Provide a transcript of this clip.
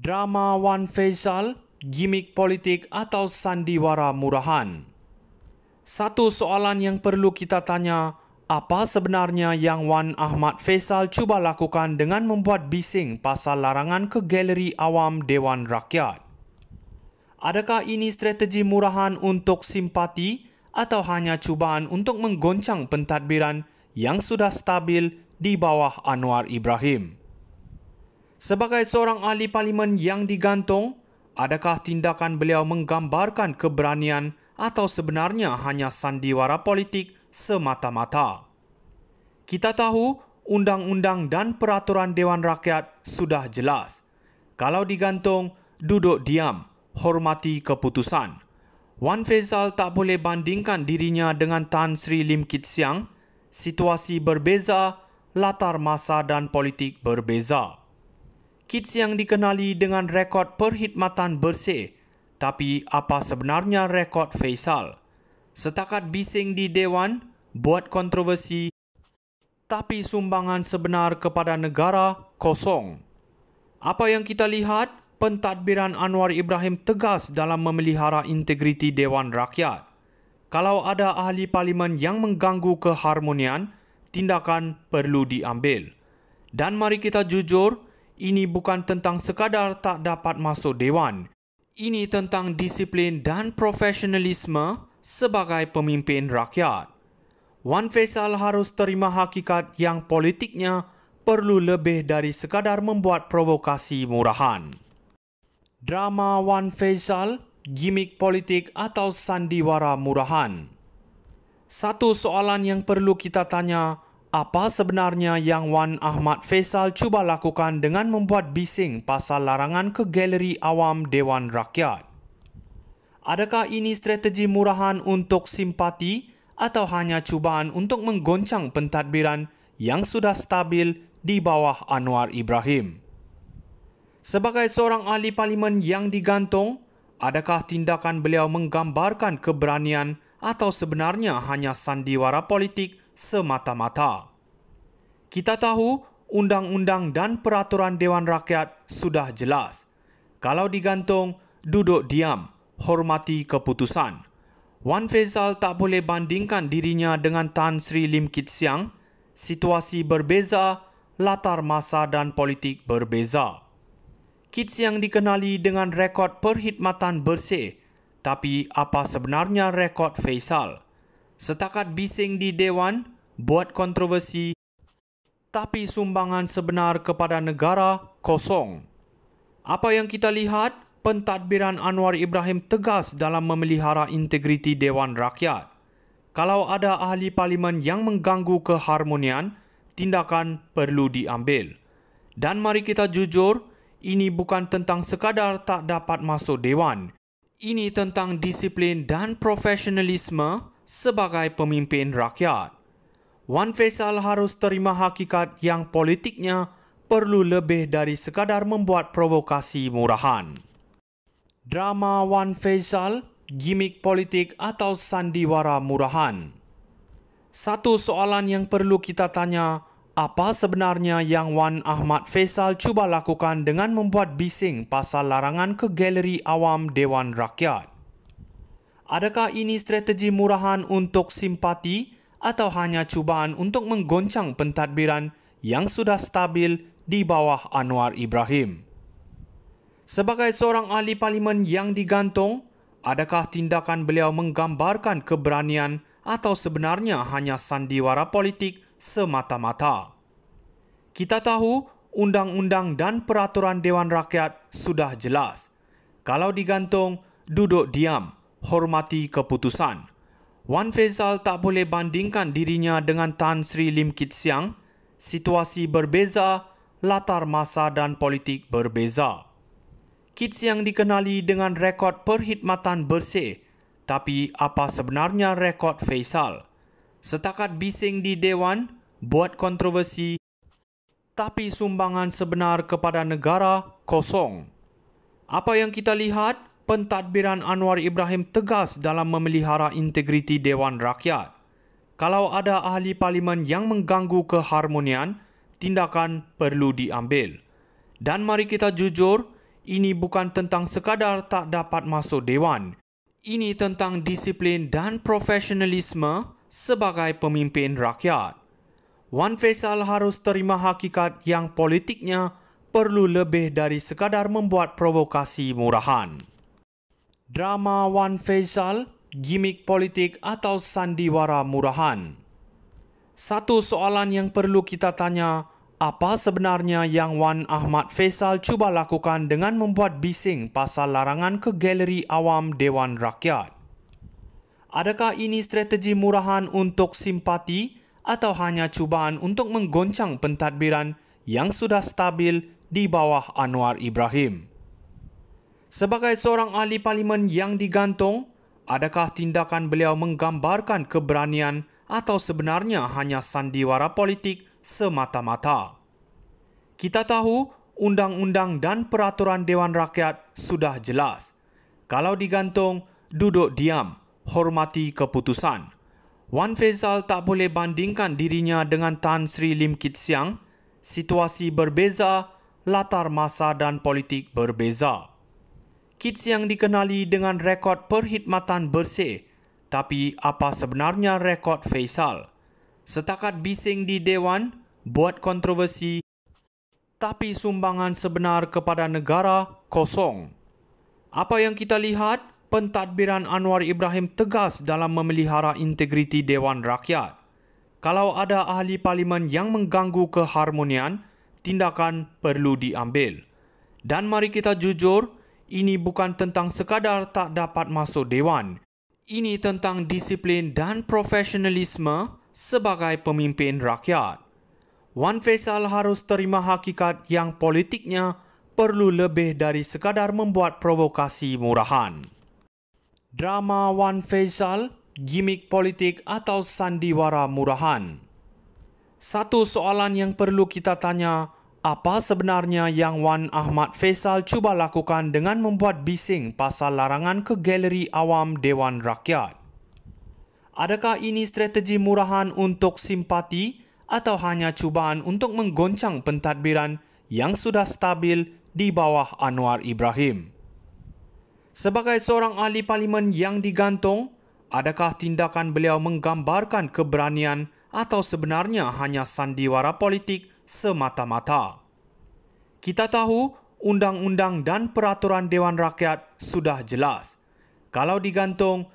Drama Wan Faisal, gimik politik atau sandiwara murahan? Satu soalan yang perlu kita tanya, apa sebenarnya yang Wan Ahmad Faisal cuba lakukan dengan membuat bising pasal larangan ke galeri awam Dewan Rakyat? Adakah ini strategi murahan untuk simpati atau hanya cubaan untuk menggoncang pentadbiran yang sudah stabil di bawah Anwar Ibrahim? Sebagai seorang ahli parlimen yang digantung, adakah tindakan beliau menggambarkan keberanian atau sebenarnya hanya sandiwara politik semata-mata? Kita tahu undang-undang dan peraturan Dewan Rakyat sudah jelas. Kalau digantung, duduk diam, hormati keputusan. Wan Faisal tak boleh bandingkan dirinya dengan Tan Sri Lim Kit Siang. Situasi berbeza, latar masa dan politik berbeza. Kit Siang dikenali dengan rekod perkhidmatan bersih, tapi apa sebenarnya rekod Faisal? Setakat bising di Dewan, buat kontroversi, tapi sumbangan sebenar kepada negara kosong. Apa yang kita lihat, pentadbiran Anwar Ibrahim tegas dalam memelihara integriti Dewan Rakyat. Kalau ada ahli parlimen yang mengganggu keharmonian, tindakan perlu diambil. Dan mari kita jujur, ini bukan tentang sekadar tak dapat masuk Dewan. Ini tentang disiplin dan profesionalisme sebagai pemimpin rakyat. Wan Faisal harus terima hakikat yang politiknya perlu lebih dari sekadar membuat provokasi murahan. Drama Wan Faisal, gimik politik atau sandiwara murahan? Satu soalan yang perlu kita tanya, apa sebenarnya yang Wan Ahmad Faisal cuba lakukan dengan membuat bising pasal larangan ke galeri awam Dewan Rakyat? Adakah ini strategi murahan untuk simpati atau hanya cubaan untuk menggoncang pentadbiran yang sudah stabil di bawah Anwar Ibrahim? Sebagai seorang ahli parlimen yang digantung, adakah tindakan beliau menggambarkan keberanian atau sebenarnya hanya sandiwara politik semata-mata? Kita tahu undang-undang dan peraturan Dewan Rakyat sudah jelas. Kalau digantung, duduk diam, hormati keputusan. Wan Faisal tak boleh bandingkan dirinya dengan Tan Sri Lim Kit Siang. Situasi berbeza, latar masa dan politik berbeza. Kit Siang dikenali dengan rekod perkhidmatan bersih, tapi apa sebenarnya rekod Faisal? Setakat bising di Dewan, buat kontroversi, tapi sumbangan sebenar kepada negara kosong. Apa yang kita lihat, pentadbiran Anwar Ibrahim tegas dalam memelihara integriti Dewan Rakyat. Kalau ada ahli parlimen yang mengganggu keharmonian, tindakan perlu diambil. Dan mari kita jujur, ini bukan tentang sekadar tak dapat masuk Dewan. Ini tentang disiplin dan profesionalisme sebagai pemimpin rakyat. Wan Faisal harus terima hakikat yang politiknya perlu lebih dari sekadar membuat provokasi murahan. Drama Wan Faisal, gimik politik atau sandiwara murahan? Satu soalan yang perlu kita tanya, apa sebenarnya yang Wan Ahmad Faisal cuba lakukan dengan membuat bising pasal larangan ke galeri awam Dewan Rakyat? Adakah ini strategi murahan untuk simpati atau hanya cubaan untuk menggoncang pentadbiran yang sudah stabil di bawah Anwar Ibrahim? Sebagai seorang ahli parlimen yang digantung, adakah tindakan beliau menggambarkan keberanian atau sebenarnya hanya sandiwara politik semata-mata? Kita tahu undang-undang dan peraturan Dewan Rakyat sudah jelas. Kalau digantung, duduk diam, hormati keputusan. Wan Faisal tak boleh bandingkan dirinya dengan Tan Sri Lim Kit Siang. Situasi berbeza, latar masa dan politik berbeza. Kit Siang dikenali dengan rekod perkhidmatan bersih, tapi apa sebenarnya rekod Faisal? Setakat bising di Dewan, buat kontroversi, tapi sumbangan sebenar kepada negara kosong. Apa yang kita lihat, pentadbiran Anwar Ibrahim tegas dalam memelihara integriti Dewan Rakyat. Kalau ada ahli parlimen yang mengganggu keharmonian, tindakan perlu diambil. Dan mari kita jujur, Ini bukan tentang sekadar tak dapat masuk Dewan. Ini tentang disiplin dan profesionalisme sebagai pemimpin rakyat. Wan Faisal harus terima hakikat yang politiknya perlu lebih dari sekadar membuat provokasi murahan. Drama Wan Faisal, gimik politik atau sandiwara murahan? Satu soalan yang perlu kita tanya, apa sebenarnya yang Wan Ahmad Faisal cuba lakukan dengan membuat bising pasal larangan ke galeri awam Dewan Rakyat? Adakah ini strategi murahan untuk simpati atau hanya cubaan untuk menggoncang pentadbiran yang sudah stabil di bawah Anwar Ibrahim? Sebagai seorang ahli parlimen yang digantung, adakah tindakan beliau menggambarkan keberanian atau sebenarnya hanya sandiwara politik semata-mata? Kita tahu undang-undang dan peraturan Dewan Rakyat sudah jelas. Kalau digantung, duduk diam, hormati keputusan. Wan Faisal tak boleh bandingkan dirinya dengan Tan Sri Lim Kit Siang. Situasi berbeza, latar masa dan politik berbeza. Kit Siang dikenali dengan rekod perkhidmatan bersih. Tapi apa sebenarnya rekod Faisal? Setakat bising di Dewan, buat kontroversi, tapi sumbangan sebenar kepada negara kosong. Apa yang kita lihat, pentadbiran Anwar Ibrahim tegas dalam memelihara integriti Dewan Rakyat. Kalau ada ahli parlimen yang mengganggu keharmonian, tindakan perlu diambil. Dan mari kita jujur, ini bukan tentang sekadar tak dapat masuk Dewan. Ini tentang disiplin dan profesionalisme sebagai pemimpin rakyat. Wan Faisal harus terima hakikat yang politiknya perlu lebih dari sekadar membuat provokasi murahan. Drama Wan Faisal, gimik politik atau sandiwara murahan? Satu soalan yang perlu kita tanya, apa sebenarnya yang Wan Ahmad Faisal cuba lakukan dengan membuat bising pasal larangan ke galeri awam Dewan Rakyat? Adakah ini strategi murahan untuk simpati atau hanya cubaan untuk menggoncang pentadbiran yang sudah stabil di bawah Anwar Ibrahim? Sebagai seorang ahli parlimen yang digantung, adakah tindakan beliau menggambarkan keberanian atau sebenarnya hanya sandiwara politik semata-mata? Kita tahu undang-undang dan peraturan Dewan Rakyat sudah jelas. Kalau digantung,